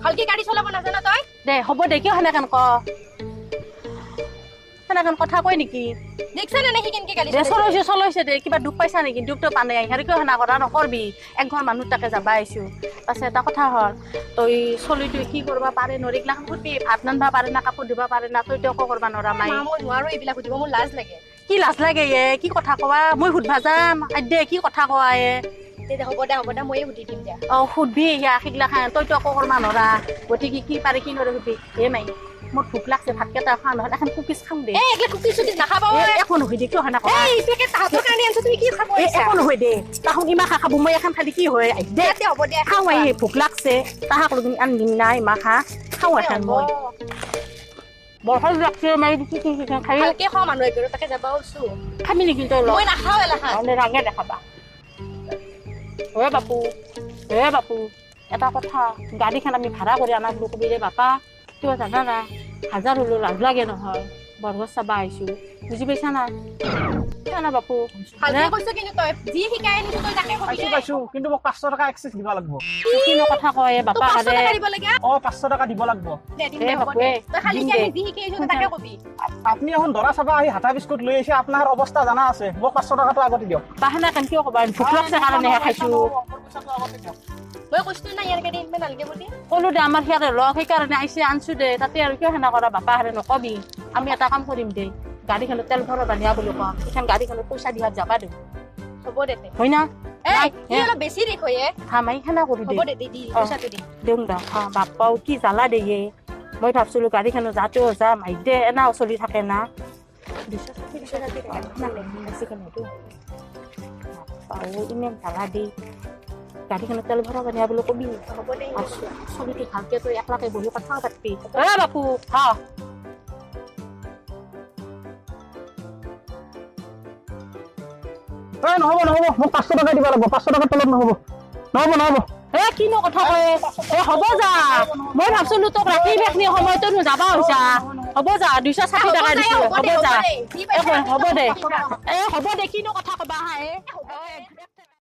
ভালকে গাড়ী চলাব নাজানা তই দে হ'ব দে কিয় সেনেকেন ক সেনেকেন কথা কয় নেকি দেখছা নে নাই কেনেকে গাড়ী চলাইছে দে কিবা দুখ পাইছা নেকি দুখটো পানে আৰু কিয় সেনা কথা নকৰবি একঘৰ মানুহ তাকে যাবা আহিছো পাছে এটা কথা হ'ল তই চলিটোৱে কি কৰবা পাৰে নৰিগিলাক সুধবি ভাত ৰান্ধবা পাৰে না কাপোৰ ধুবা পাৰে না তইতো একো কৰবা নৰা মাই মই নোৱাৰো এইবিলাক সুধিব মোৰ লাজ লাগে কি লাজ লাগে কি কথা কোৱা মই সুধবা যাম দে কি কথা কোৱা হ'ব দে ময়ে সুধি দিম দে সুধবি সেইগিলাখান তইতো একো কৰবা নৰা গতিকে কি পাৰে কি নৰে সুধবি হে মাই মোৰ ভোক লাগছে ভাতকেইটা খোৱা নহয় এখন কুকিজ খাম দে কুকিজ নাখাব একো নহয় দে কিয় সেনা তুমি কি খাব একো নহয় দে তাহোন ইমান খাব মই এখন খালি কি হয় দে হ'ব দে খাওঁ ভোক লাগছে তাহাক লগিন আনিম নাই মা খা খাওঁ এখন মই বৰ ভাল লাগছে মাৰি খাই ভালকে খাওঁ মানুহ এঘৰ তাকে যাব ওলছো খাবি নেকি তই মই নাখাওঁ এলাখান ৰাঙে দেখাবা হে বাপু এটা কথা গাড়ীখন আমি ভাড়া কৰি আনা বুলি কবি ৰে বাপা কিয় জানা না হাজাৰ হলেও লাজ লাগে নহয় বৰগছ চাবা আহিছো বুজি পাইছা না না বাপু ভালকে কৈছ কিন্তু তই যি শিকাই আনিছো তই তাকে কবি পাইছো কিন্তু মোক 500 টকা এক্সেস দিব লাগিব কিনো কথা কয় বাপা আৰে 500 টকা দিব লাগে 500 টকা দিব লাগিব দে দিম দে হ'ব দে তই খালি কি যি শিকাই আনিছো তাকে কবি আপনি এখন দৰা চাবা আহি হাটা বিস্কুট লৈ আহিছে আপোনাৰ অৱস্থা জানা আছে মোক 500 টকাটো আগতে দিয়ক বাহানা কেন কিয় কবা ভোক লাগছে কাৰণে খাইছো মই কৈছো না ইয়াৰ গাড়ী ইমান নালগে বুলি কলো দে আমাৰ সিয়াৰে লগ সেইকাৰণে আহিছে আনছো দে তাতে আৰু কিয় সেনা কৰা বাপা হাৰে নকবি আমি এটা কাম কৰিম দে গাড়ীখনত তেল ভৰাব নিয়া বুলি কোৱা এখন গাড়ীখনত পইচা দিয়াত যাবা দে হ'ব দে হয় না অলপ বেছি দেখ হয় মাই খানা কৰি দে হ'ব দে দি পইচাটো দি দিওঁ দা বাপ্পাও কি জ্বালা দিয়ে মই ভাবছিলো গাড়ীখনত যাতেও যাম দে এনাও চলি থাকে না ইমান জ্বালা দি গাড়ীখনত তেল ভৰাব নিয়া বুলি কবি হ'ব দে চলিটো ভালকে তই একলাকে বহি কথা পাতবি বাপু হা নহব মোক 500 টকা দিব লাগিব 500 টকাৰ তলত নহব কিনো কথা কয় হ'ব যা মই ভাবছিলো তোক ৰাতি বেখনি সময়তো যাবা হৈছা হ'ব যা 260 টকা দিছো হ'ব যা হ'ব দে হ'ব দে কিনো কথা কবা